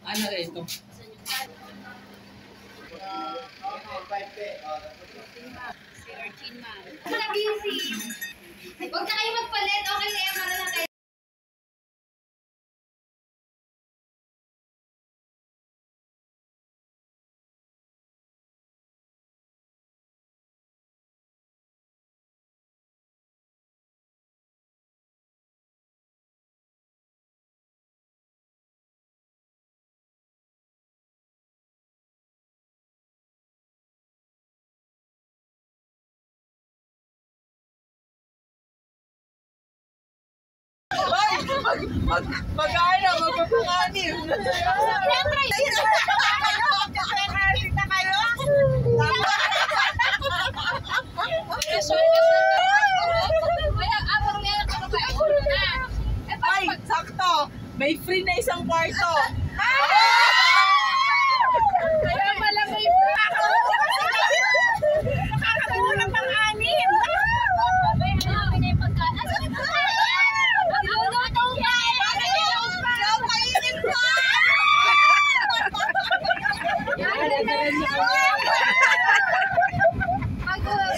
Ano ito? Huwag na kayo magpalit. Okay na yan. Para lang kayo. Mag-ano, magpapanganin. Siyempre, Kita kayo? Ay, sakto. May free na isang kwarto. kaya pala may Nakakatulong ng anim.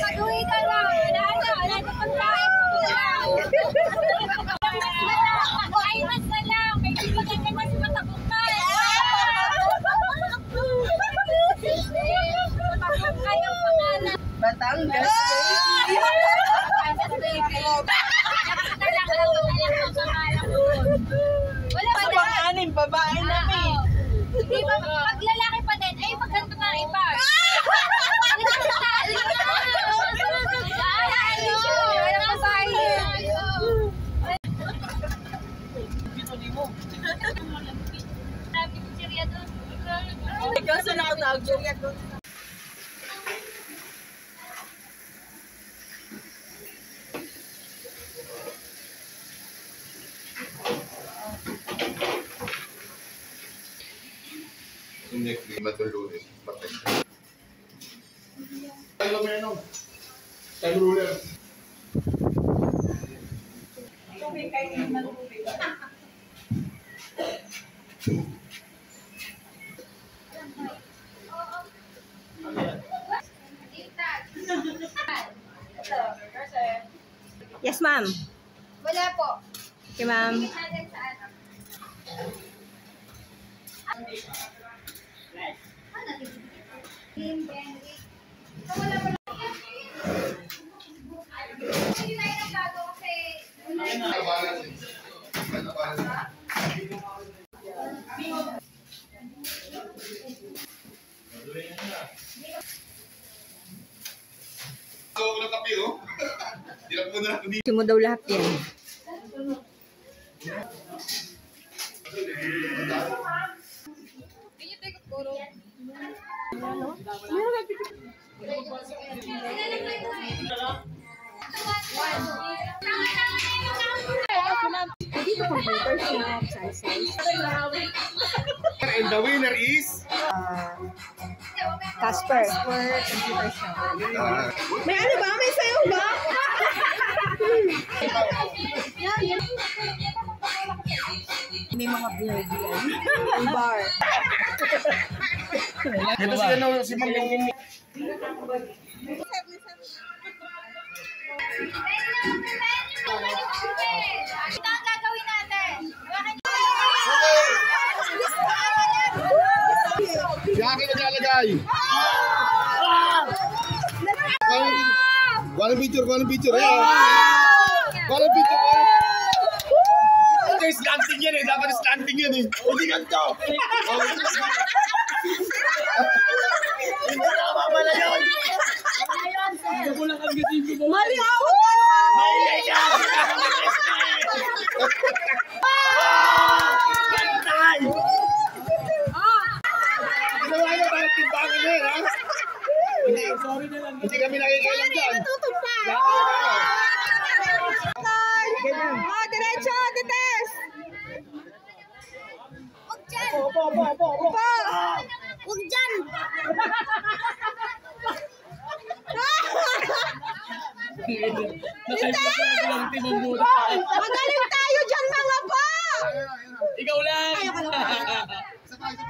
Pag-uwi ka lang. Wala na pagkain ko lang. Ay, mas na lang. May bibigyan ka mas matakukay. Matakukay ang pangalan. Batangas. Wala Sa pang-anim, babae namin. Hindi ba, pag lalaki pa din, ay magkanto nga iba. Ikaw sa nakatawag. Hindi matulungan. Tayo meron. Tayo ruler. Yes, ma'am. Wala po. Okay, ma'am. Gusto mo daw lahat yan. And the winner is Casper. May ano ba? May sayo ba? May mga beer yan. Bar. ito si ano si Ma'am Mingming. Ito ang gagawin natin. Si akin naglalagay. Walang picture. Walang picture. Okay, slanting yan eh. Dapat slanting yan eh. Hindi ganito. Hindi na mapapala yun. Mali awat ka naman! Mailay ka! Pantay! Ginawa niyo parang timbangin yun, ha? Hindi kami nakikailan dyan. Natutumpa! Diretso! Dites! Huwag dyan! Opo! Huwag dyan! Magaling tayo dyan mga pa! Ikaw lang! Ayaw ka lang. Isa pa.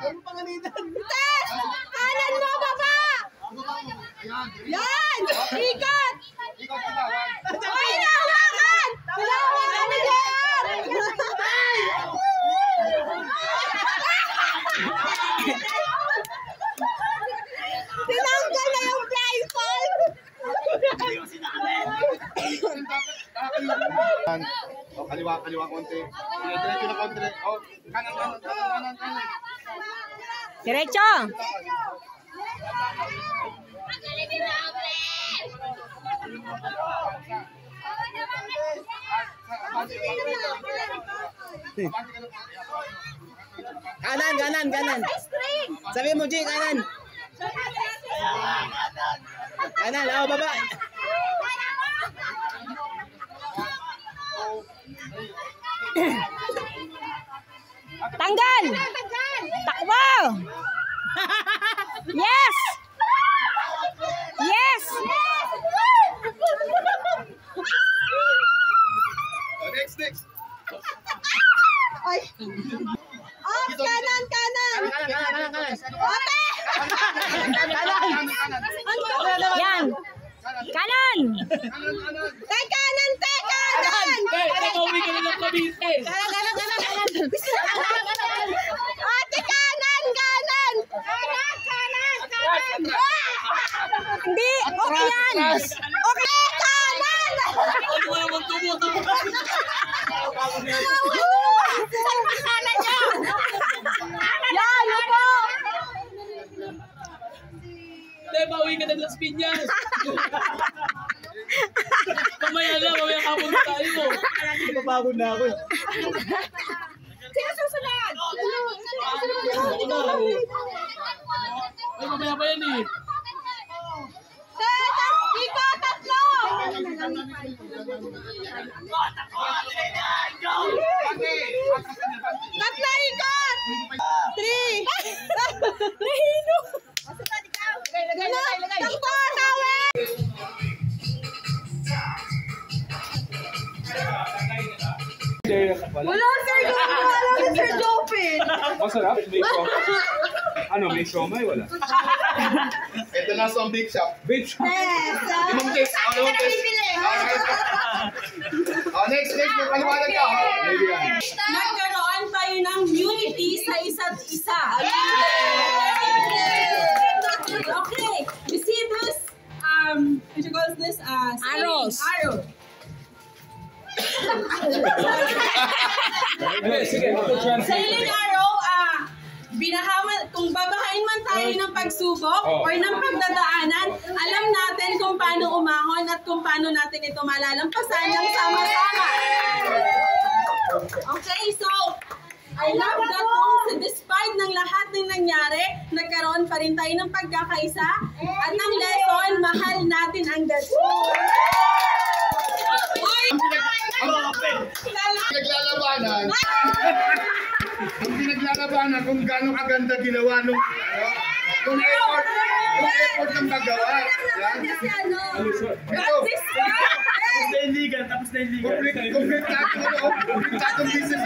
Test! Kanan mo, baba! Yan! Ikot! Ay, hinahawakan! Hinahawakan ni JR! Tinanggal na yung blindfold! Kaliwa konti. Diretso na konti. Kanan. Diretso! Kanan. Sabi mo, G, kanan. Kanan, baba. Tanggal! Takbo! Yes! Yes! Next. Ay! Off! Kanan! Kanan. Ote! Yan! Kanan! Tay, kanan! Nakauwi ka na ng Cavite. Ate, kanan! Hindi! Okay yan! Okay! Kanan! Ano mo naman tumutang? Kanan niya! Yan! Upo! Hindi, pauwi ka na ng Las Piñas. Mamaya hapon na tayo. Papagod na ako. Sino susunod? Ay, mamaya pa yan eh. Iko, tatlo! Tatlo ikot! 3! Nahino! Takbo, tawid! Wala, Sir Jopin! Wala si Sir Jopin! Masarap? May ano, may siomay? Wala. Ito na sa big shop. Bitch! Limang case. Next. Paliwanag ka. Nagkaroon tayo ng unity sa isa't isa. Okay, you see this, what you call this, Arrows. Arrow. Sige, Sailing arrow, kung babahain man tayo ng pagsubok or ng pagdadaanan, alam natin kung paano umahon at kung paano natin ito malalampasan ng sama-sama. Okay, so, I love that kung despite ng lahat ng nangyari, nagkaroon pa rin tayo ng pagkakaisa at ng lesson, mahal natin ang God. Ang pinaglalabanan kung gano'ng kaganda ginawa nung kung effort ng paggawa. Complete tatong business.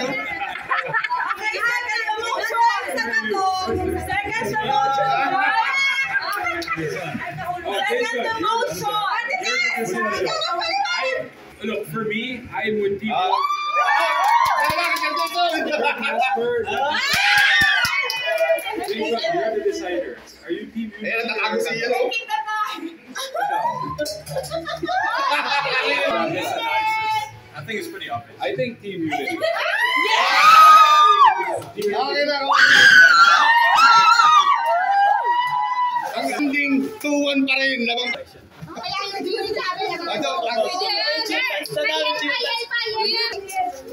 Second motion. Look, for me, I'm with Team Casper. You're the decider. Are you Team Ayan, nakago siya. I think it's pretty obvious. I think Team Unity. Okay na. Ang ending 2-1 pa rin.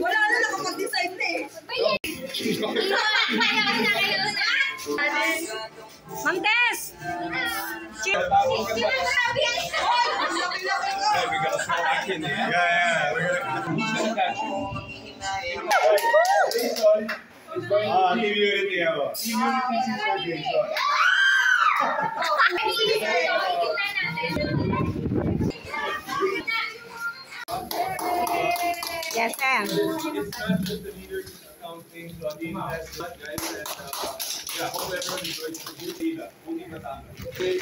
Wala na nakapag-decide na eh. Ma'am Tess! We got a small action there. Yeah. We're gonna Team Unity. Yes, sir. It's not just the leaders counting, so I mean, that's not guys that Hope everyone enjoys the Buti Batangas. Okay.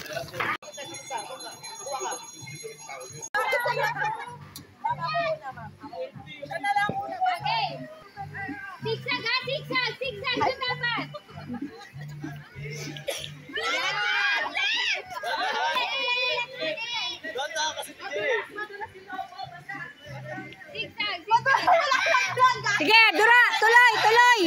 Zigzag ha, zigzag. Zigzag na dapat. Zigzag, zigzag. Sige, Dura, tuloy, tuloy.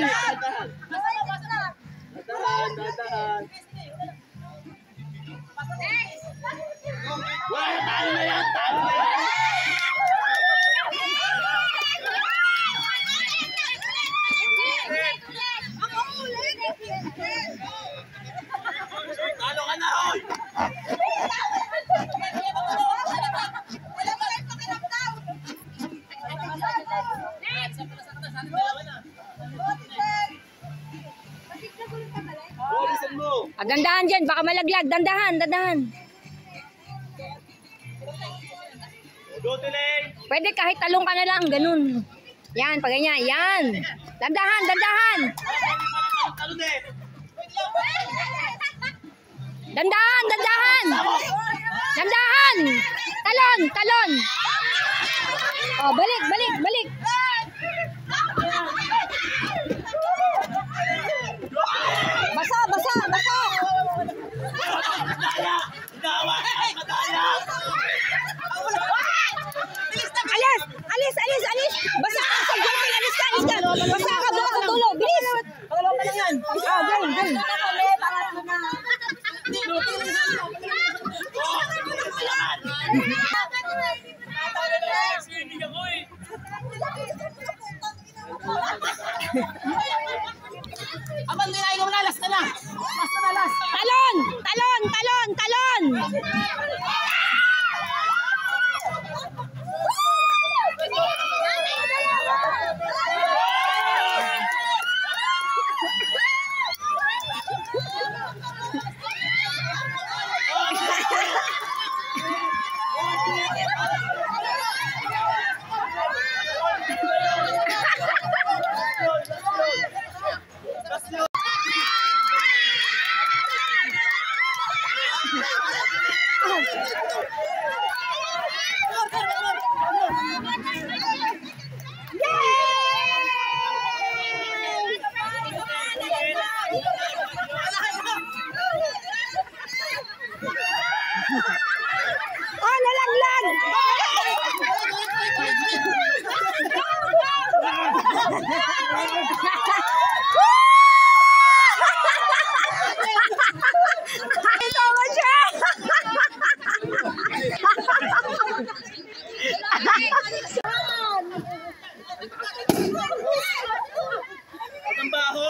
Dandahan dyan, baka malaglag. Dandahan, dandahan. Pwede kahit talong ka na lang, ganun. Yan, pag ganyan, yan. Dandahan, dandahan. Dandahan, dandahan. Dandahan. Talon, talon. Oh, balik, balik, balik. Basa, basa, basa. Alis, alis, alis, alis. Basa ka sa gulpin, alis ka, alis ka. Basa ka, doon ka tulo. Bilis. Pangalawa pa lang yan. Ah, dyan, dyan. Abang nila, ikaw na, last na lang. Last na last. Talon, talon, talon, talon. Oh, nalaglag! Ito ba siya? Ang baho.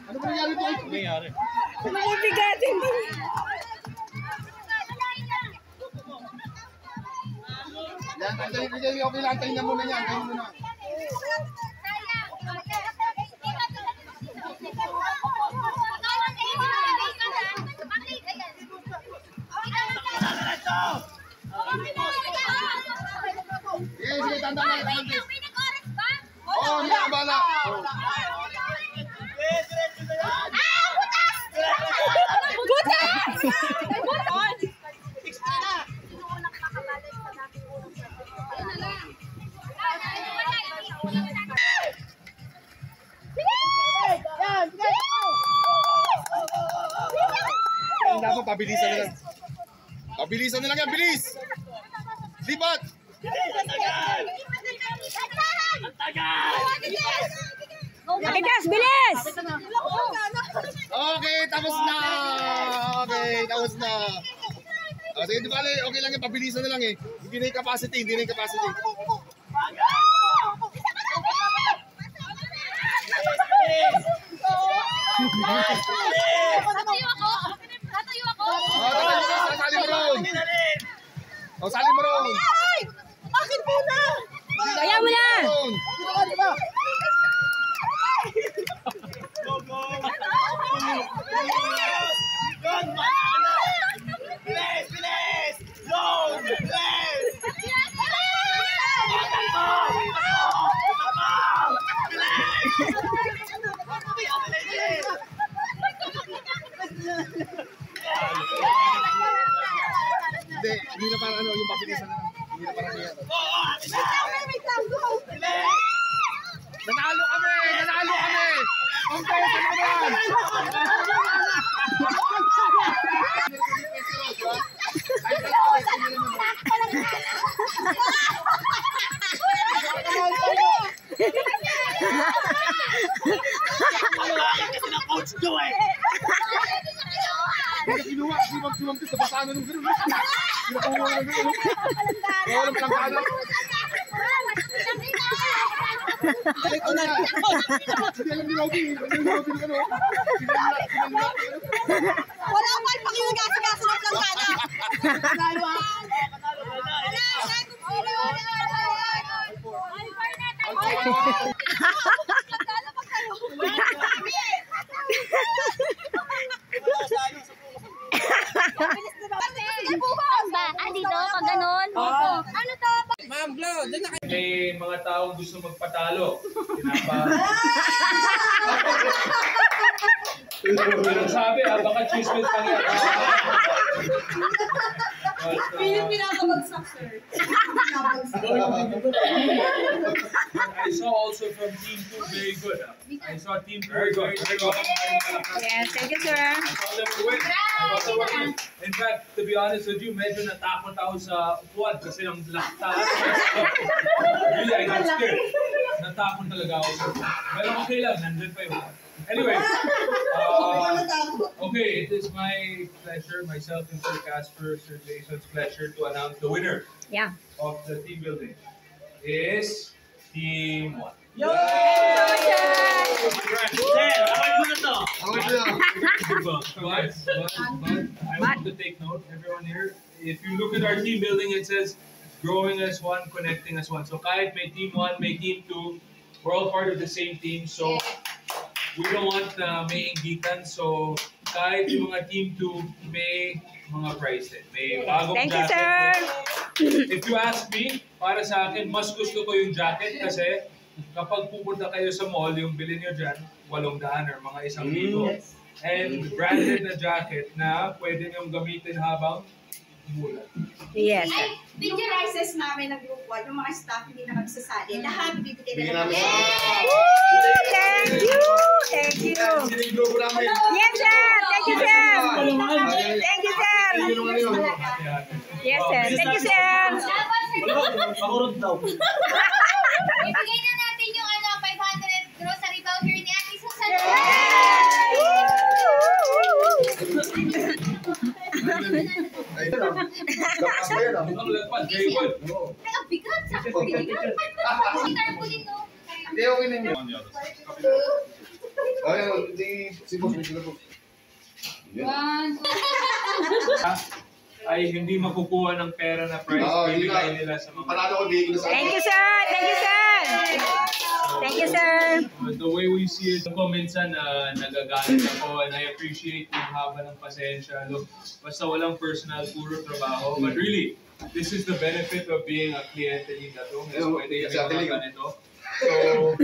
Ano ba nangyari doon? Ano nangyari? Mabibigatin din. Yan, antayin, okay lang, antayin na muna yan, antayin muna. Sige, sige, tanda na. Oo, hindi ka bala. Dapat pabilisan na lang. Pabilisan na lang yan, bilis! Lipat! Matigas, bilis! Okay, tapos na! Okay, tapos na. O, sige, di bali, okay lang yan, pabilisan na lang eh. Hindi na yung capacity, hindi na yung capacity. Tatayo ako. Tatayo ako. Sasali mo ron! O, sali mo ron! Bakit po na? Kaya mo na! Ron! Bilis! Bilis! Go! Bilis! Hindi na parang ano, yung mabilisan na lang. Hindi na parang yan. Nanalo kami! Nanalo kami! Ang pesa naman! Kasi na coach ko eh! Hindi kinuha, sumam-sumam ka sa basana nung gano'n. Kinukuha na gano'n. Walang plangkada. Hindi alam ni Robby. Wala pa pakiugas-gas ng plangkada. Dito, pag ganun. Ano to? May mga taong gusto magpatalo. Pero sabi, baka chismis pang yan. Pinapabagsak, sir. I saw also from Team 2 very good. I saw Team 2 very good. Yes, thank you, sir. I saw them win. I saw them win. In fact, to be honest with you, medyo natakot ako sa upuan kasi ang laktaas. Really, I got scared. Natakot talaga ako sa upuan. Pero okay lang, nandun pa yun. Anyway, okay, it is my pleasure, myself and Sir Casper, Sir Jason's pleasure to announce the winner of the team building is Team 1. Yo! But I want to take note, everyone here, if you look at our team building, it says growing as one, connecting as one. So kahit may Team 1, may Team 2, we're all part of the same team. So we don't want may inggitan. So kahit yung mga Team 2, may mga prize din. May bagong Thank you, jacket. sir. If you ask me, para sa akin, mas gusto ko yung jacket kasi kapag pupunta kayo sa mall, yung bilhin nyo dyan, 800 or mga 1,000. And branded na jacket na pwede nyong gamitin habang umulan. Yes. Ay, Yung prices namin na group 1, yung mga staff hindi na magsasali, lahat bibigay na namin. Thank you! Thank you! Yes, sir! Thank you, sir! Thank you, sir! Yes, sir. Thank you, sir! Pakurot daw. ibigay na natin yung 500 grocery voucher ni Ate Susan. Very good. Kaya bigat sa bigat. Tarpaulin, no? Hindi, okay na yun. Ayun, hindi. Si Boss, sila po. Ay hindi makukuha ng pera na prize. Bibigay nila sa mga... Panalo ko, bigay ko na sa Thank you, sir! Thank you, sir! Thank you, sir! The way we see it, ako minsan nagagalit ako and I appreciate yung haba ng pasensya. Look, basta walang personal, puro trabaho. But really, this is the benefit of being a kliyente ni Datong. Is pwede yung mga ganito. So,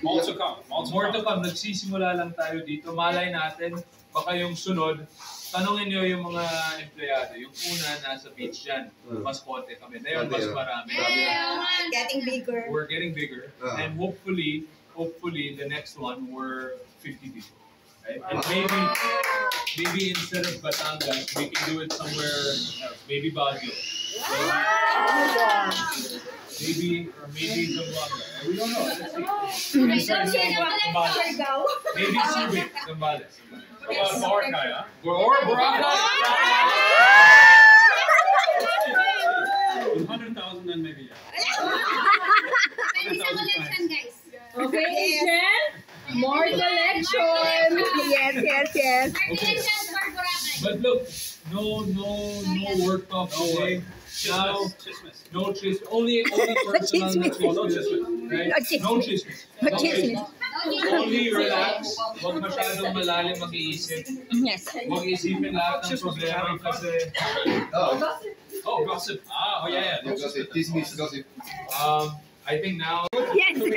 more to come. More to come. Nagsisimula lang tayo dito. Malay natin, baka yung sunod, tanungin nyo yung mga empleyado. Yung una, nasa beach dyan. Mas konti kami. Ngayon, mas marami. Getting bigger. We're getting bigger. And hopefully, the next one, we're 50 people. Right? And maybe instead of Batangas, we can do it somewhere else. Maybe Baguio. Maybe Zamboanga. We don't know. Let's see. Maybe Subic, Zambales. Boracay, huh? Or Boracay. 100,000 then maybe. Pwede sa collection, guys. Okay, Angel? More collection! Yes, yes, yes. Our collection for Boracay. But look, no work talk today. Now, no chismis. Only personal. Chismis. No chismis. Right? No chismis. No chismis. No chismis. Only relax. Huwag masyadong malalim mag-iisip. Yes. Huwag isipin lahat ng problema kasi... Oh, gossip. Oh, yeah. Gossip. Chismis, gossip. I think now... Yes. Can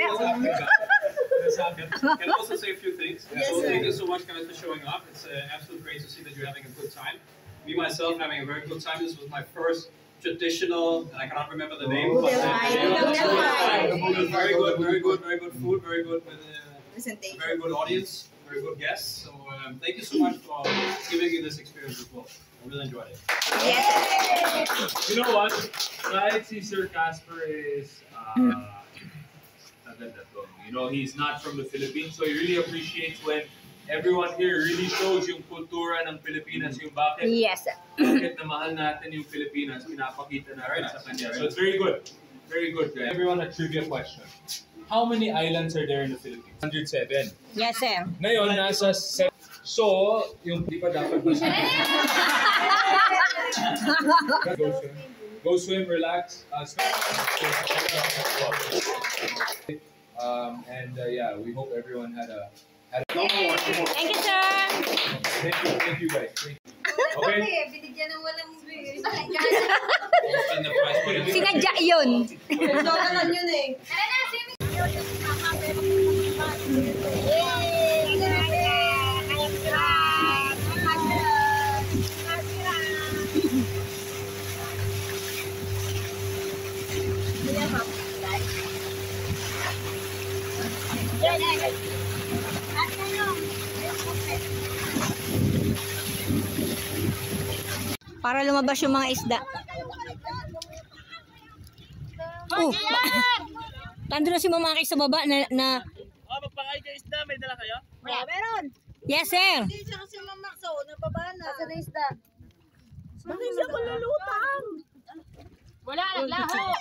I also say a few things? So thank you so much, guys, for showing up. It's absolutely great to see that you're having a good time. Me, myself, having a very good time. This was my first traditional, and I cannot remember the name. But, very good food, very good with very good audience, very good guests. So thank you so much for giving me this experience as well. I really enjoyed it. You know what? Kahit si Sir Casper is you know, he's not from the Philippines, so he really appreciates when everyone here really shows yung kultura ng Pilipinas, yung bakit. Yes. Bakit na mahal natin yung Pilipinas, pinapakita natin sa kanya. So it's very good. Very good, guys. Everyone, a trivia question. How many islands are there in the Philippines? 107. Yes, sir. Ngayon, nasa 7. So, yung di pa dapat masabi. Go swim, relax. Yeah, we hope everyone had a Thank you, sir. Thank you guys. Okay? Binigyan ng walang Sinadya yun. Naman yun eh. Tara na, swimming. Para lumabas yung mga isda. Oh, tando na si Mama Kay sa baba na Magpakain kayo isda, may dala kayo? Wala, meron. Yes, sir. Hindi siya kasi mamakso, nababana. Kasi na isda. Bakit siya malulutang? Wala, naglaho.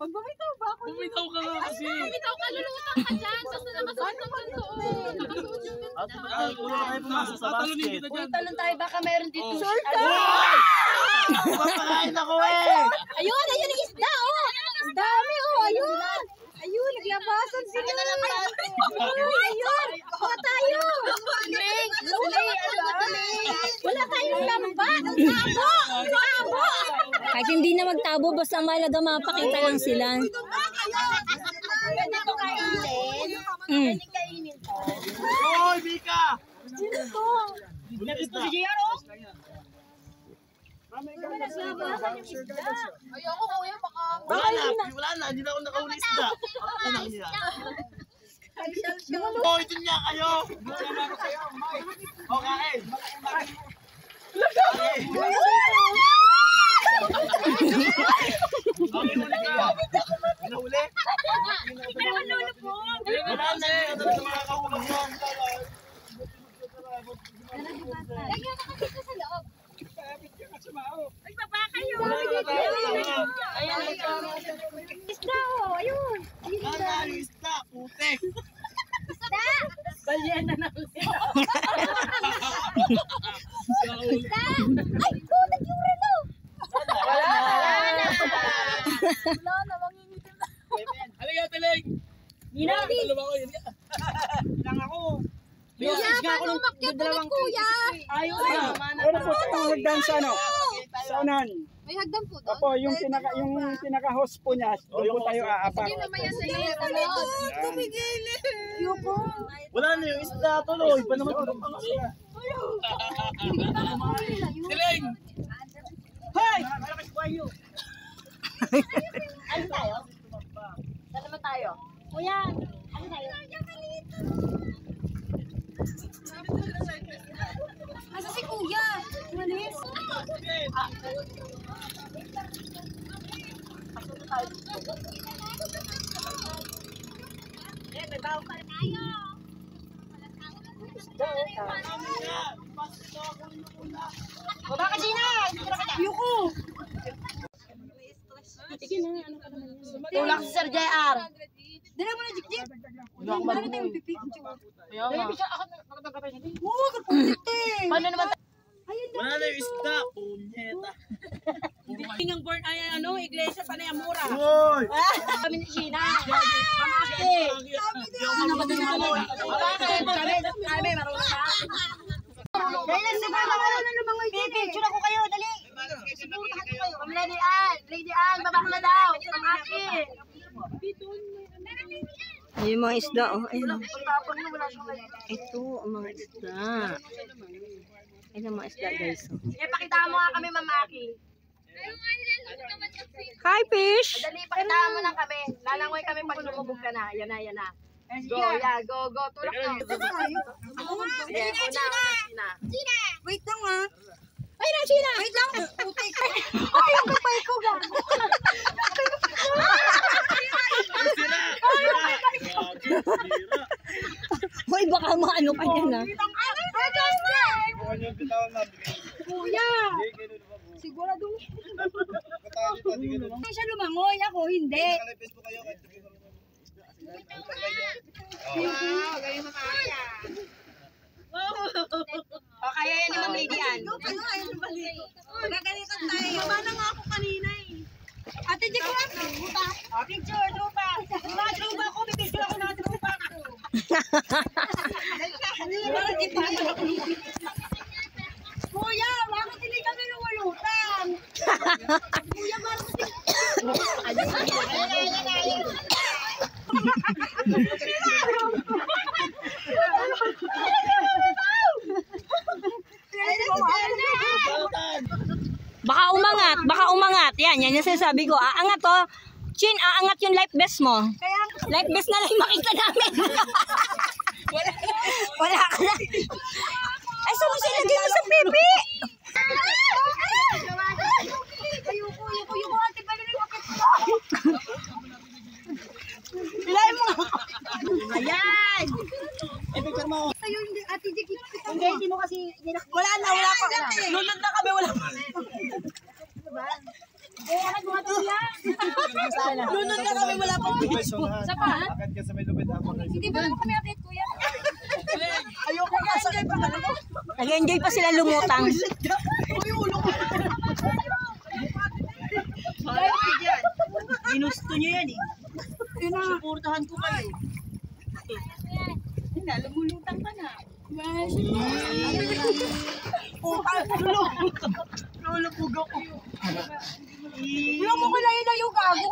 Pag bumitaw ba ako? Bumitaw ka nga kasi. Bumitaw ka, lulutang ka dyan. Tapos na nakasuot ng gandoon. Nakasuot yung Tatalungin kita dyan. Talon tayo, baka meron dito. Short ka! Magpakain ako eh! Ayun, ayun yung isda, oh. Dami, oh, ayun. Ayun, naglabasan sila. Ayun, kuha tayo. Wala tayong lamba. Tabo. Kahit hindi na magtabo, basta malaga mapakita lang sila. Ganito kainin. Mm. Kainin to. Hoy, Mika! Sino to? Nakita Si Jero? ayoko, kuya, baka... Wala na, hindi na ako nakahuli isda. Anak niya. Hoy, dun niya kayo! O, kain! Nahuli? Wala na eh, ano na mga kahulog yan. Lagyan ka kasi sa loob. Isda, oh, ayun. Wala yung isda, putek! Balyena na ulit. Ay, putik yung relo. Halika, Tilig! Nina, Dalawa ko, yun yan. Lang ako. Kuya, paano umakyat ulit, kuya? ayun. Ano po itong hagdan sa ano? Sa unan. May hagdan po doon. Opo, yung pinaka-host po niya, doon po tayo aapak. Hindi naman yan sa iyo. Wala na yung isda, tuloy. Pa naman ito pang isda. Tilig! Hoy! Ano tayo? Saan naman tayo? Kuya, ano tayo? Asa si kuya? Malis. May bago pa tayo. Baba ka, Gina! Yuko! Tulak si Sir JR. Dala mo na, Jik-Jik. Dala mo tayong pipicture. Dala mo siya, ako nakatagapay niya. Oo, kapag-Jik-Jik. Paano naman? Wala na yung isda, punyeta. Yung board ay iglesia pa na yung mura. Hoy! Kami ni Sheena. Mamaki. Ano ba din mo? Kami marunong na. Dali lang siguro ako pipicture ako kayo, dali. Lady Ann, babakla daw. Mamaki. Yung mga isda, oh. Ayun. Ito, ang mga isda. Ayun ang mga isda, guys. Oh. Pakita mo nga kami, Mamaki. Hi, fish! Dali, pakita mo na kami. Lalangoy kami pag lumubog ka na. Yan na. Go, yeah, go. Tulak na. Ako nga. Sige, una. Sina. Wait lang, ah. Ay, na, Sina. Wait lang. Ay, yung kapay ko, gago. Hoy, baka maano ka yan, ah. Kuya. Sigurado. Hindi siya lumangoy. Ako, hindi. O, kaya yan naman, Lady Ann. Magagalitan tayo. Baba na nga ako kanina eh. Ate, di ko nga. Picture, drupa. Mga drupa ko, pipicture ako ng drupa ko. Kuya, bakit hindi kami lumulutan? Kuya, bakit Baka umangat. Yan yung sinasabi ko. Aangat to. Chin, aangat yung life vest mo. Life vest na lang makita namin. Wala ka na. Ay, saan mo silagay mo sa pipi? Ayoko, ate, bali na bakit ko? Bilay mo. Ayan. Sa'yo, hindi, ate, hindi mo kasi, Wala pa. Lunod na kami, wala pa. angat mo nga tuya. Lunod na kami, wala pa. Sa pa? Akad ka sa may lupit ako. Hindi ba lang kami update, kuya? Ayoko nga sa nag-enjoy pa sila lumutang. Ginusto nyo yan eh. Suportahan ko kayo. Lumulutang ka na. Lulupog ako. Wala mo ko layo gago.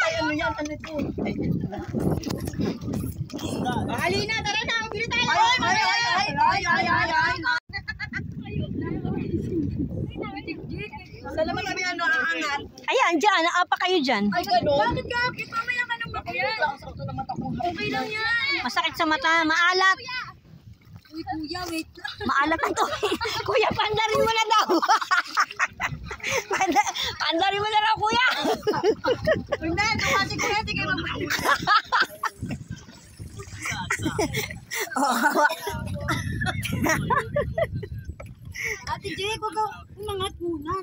Ay, ano yan? Ano ito? Alina, tara na. Bili tayo. Ay. Saan naman kami aangat? Ayan, dyan. Apa kayo dyan? Ay, gano'n? Bakit ka? Mamaya ka ng bakyan. Okay lang yan. Masakit sa mata. Maalat. Uy, kuya, wait lang. Maalat na to. Kuya, pandarin mo na daw. Pandarin mo na raw, kuya. Hindi, kasi kuya, sige magbalik. Ate Jay, huwag ka umangat muna.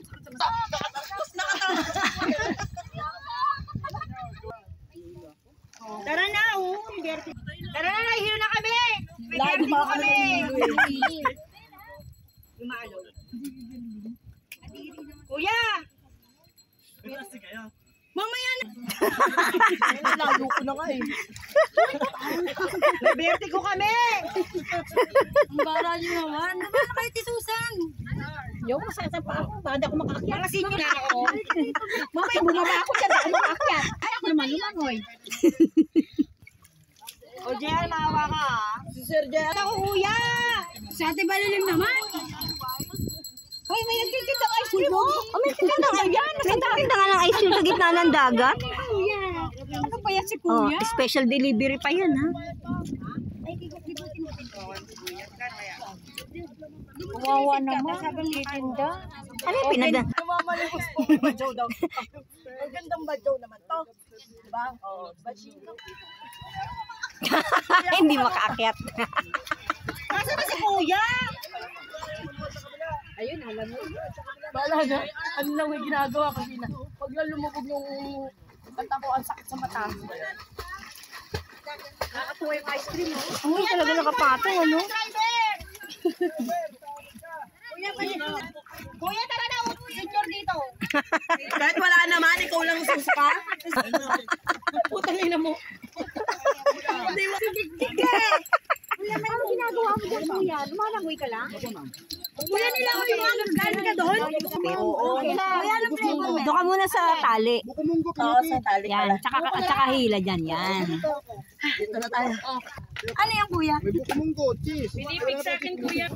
Tara na, Tara na, nahihilo na kami. Lagi mo kami. Kuya! Mamaya na. Layo ko na nga eh. May vertigo kami. Ang bara nyo naman. Naman na kayo, Tisusan. Yung masakit sa paa ko. Baka ako makakakyat. Mga senior na ako. Mamaya, bumaba ako dyan. Ako makakyat. Ay, ako naman lumangoy. O, Jer, maawa ka. Si Sir Jan. Ako, kuya. Sa ate balilim naman. Hoy, may nagtitit ang ice cream mo. May titinda nga yan. May titinda nga ng ice cream sa gitna ng dagat. Kuya. Ano pa yan si Oh, kuya? special delivery pa yan, ha? Ay, kibutin mo. Kawawa naman. Sabi titinda. Ano yung pinagdan? Mamalimos po. Badyaw daw. Ang gandang badyaw naman to. Diba? Oo. Badyaw. Hindi makaakyat. Nasaan na si kuya? Ayun, alam mo. Bahala na. Ano lang may ginagawa kasi na. Pag lang lumubog yung mata ko, ang sakit sa mata. Nakatuwa yung ice cream, no? Ay, talaga nakapatong, ano? Kuya, Kuya, tara na. Picture dito. Kahit wala naman, ikaw lang susuka. Putang ina mo. Hindi mo. Kuya, may ginagawa mo dyan, kuya. Lumalangoy ka lang. Kuya, nilangoy mo. Galing ka doon? Oo. Kuya, anong flavor mo? Doon ka muna sa tali. Oo, sa tali Yan, pala. tsaka hila dyan, yan. Dito na tayo. Ano yan, kuya? Pinipig sa akin, kuya.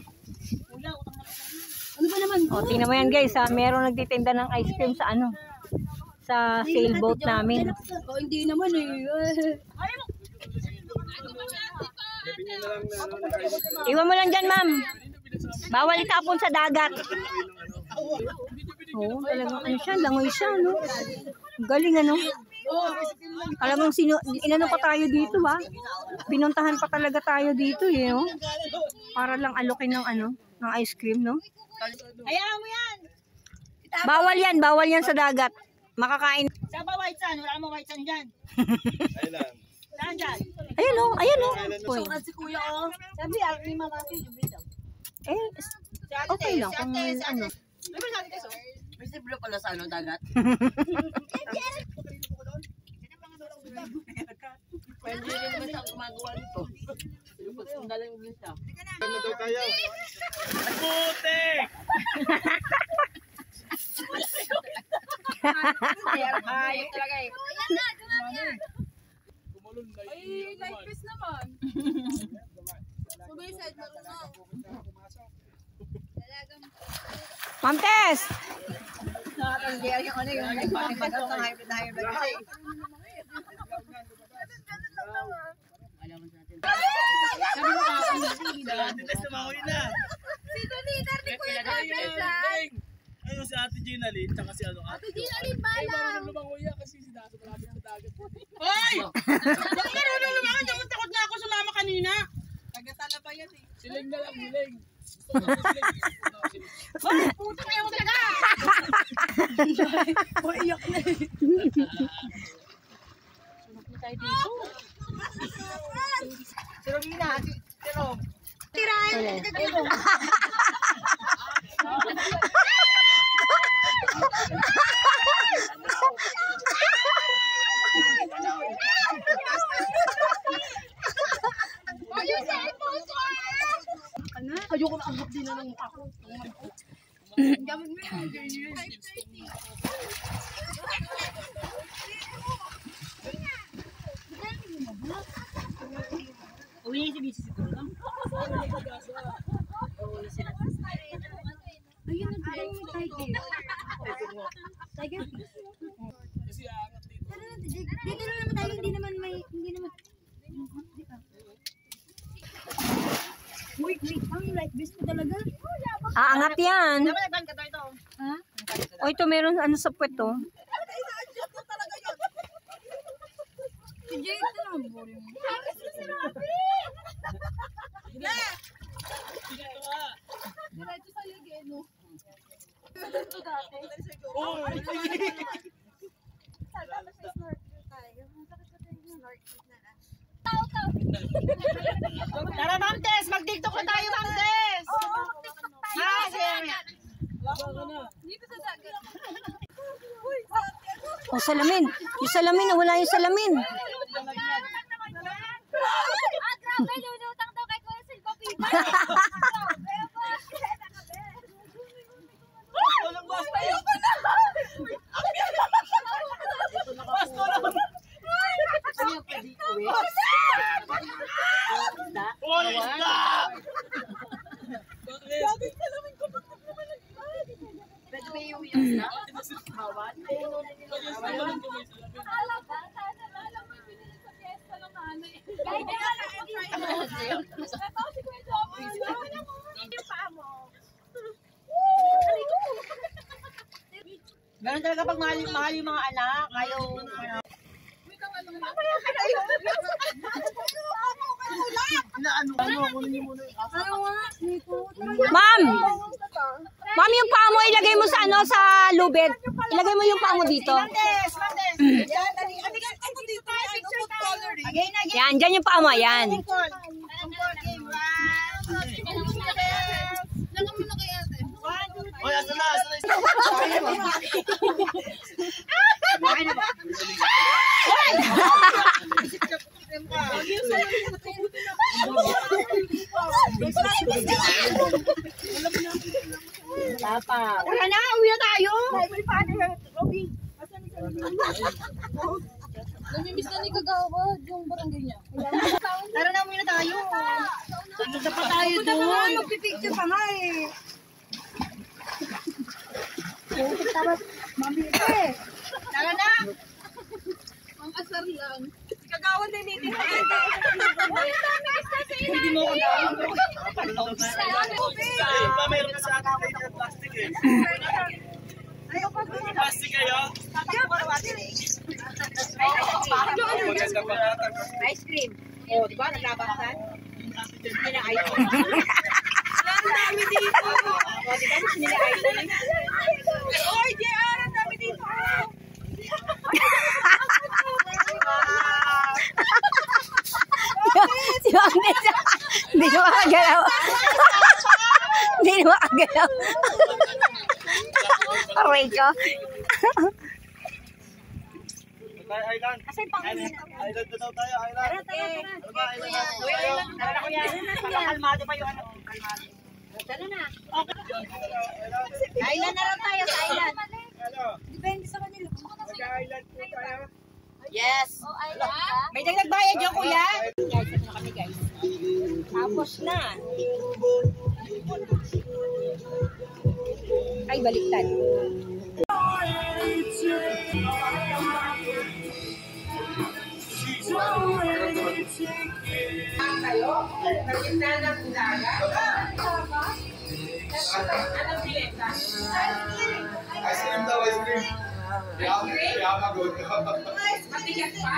Ano ba naman? O, tingnan mo yan guys, ha? Meron nagtitinda ng ice cream sa ano, sa sailboat namin. Oh, hindi naman eh. Iwan mo lang dyan, ma'am. Bawal itapon sa dagat. Oo, talagang ano siya, langoy siya, no? Galing, ano? Talagang inano pa tayo dito, ha? Pinuntahan pa talaga tayo dito, eh, no? Para lang alokin ng ano, ng ice cream, no? Hayaan mo yan. Bawal yan sa dagat. Makakain. Saan ba white sand? Wala mo white sand dyan. Saan dyan? Ayan, oh, ayan, oh. Uy. Si kuya, oh. Sabi, ni mama ko yung video. Eh, okay lang kung ano. May siblo pala sa ano, dagat. Pwede rin naman siya gumagawa nito. Pagsundalan mo siya. Ano daw kaya? Ayok talaga eh. Ayan na, dumami. Ay, like this naman. Sumisad na lang. Ma'am Tess! Nakatanggihan yung ano yung nagpapagod ng hybrid na hybrid kasi. Sino leader ni Kuya Gabriel lang? Ano si Ate Gina Lynn, tsaka si ano? Ate Gina Lynn ba lang? Hoy! Bakit marunong naman? Takot na ako sumama kanina. Tagatala pa yan eh. Siling na lang, siling. Puto kayo mo talaga! Iyak na eh. Sunod na tayo dito. Si Romina, si Rom. Tirahin. Ayoko na anggap din na ng mukha ko. Gamit mo yung ganyan. Uwi si Bisi siguro lang. Ayun na tayo yung tiger. Tiger. Dito na naman tayo, hindi naman. Wait, ang like this po talaga? Aangat yan. Dapat nagban ka tayo ito. Ha? O ito meron ano sa puwet, oh. Si Jay, ito na ang boring. Diretso sa ligeno. Tara, Ma'am Tess! Mag-tiktok na tayo, Ma'am Tess! Ah, sige. Dito sa dagat. O, salamin. Yung salamin, wala yung salamin. Ah, grabe, lulutang daw kay Kuya Silva Pita. Walang basta yun. Basta naman. Pwede ba yung isda? Bawal? Alam mo, binili sa fiesta ng nanay. Kahit na lang, ito si Kuya Jomar. Yung paa mo. Ganun talaga pag mahal yung mga anak. Ayaw. Ma'am! Ma'am, yung paa mo, ilagay mo sa ano, sa lubid. Ilagay mo yung paa mo dito. Yan, dyan yung paa mo, yan. Langan mo na kay ate. Wala na, uwi na tayo. Namimiss na ni Kagawad yung barangay niya. Tara na, uwi na tayo. Punta pa tayo doon. Magpipicture pa nga eh. Mami ito eh. Tara na. Ang asar lang. Kagawad na meeting na ito. Hindi mo ko daw. Meron ka sa akin kayo plastic eh. Plastic kayo? Ice cream. Oh, di ba? Naglabasan? Hindi na ice cream. Ang dami dito. Oh, di ba? Hindi na ice cream. Oy, JR, ang dami dito. Si Magnet, hindi na makagalaw. Hindi na makagalaw. Aray ko. Island. Island na daw tayo, Island. Ano ba, Island na tayo? Tara na kuya. Kalmado pa yung ano. Kalmado. Tara na. Island na lang tayo sa island. Depende sa kanila. Mag-island po tayo. Yes. May dagdag bayad yung kuya. Guys, ito na kami guys. Tapos na. Ay, baliktad. Kayo, nagkita ng unaga. Anong pilita? Ice cream daw, ice cream. Kaya magod. Matigas pa?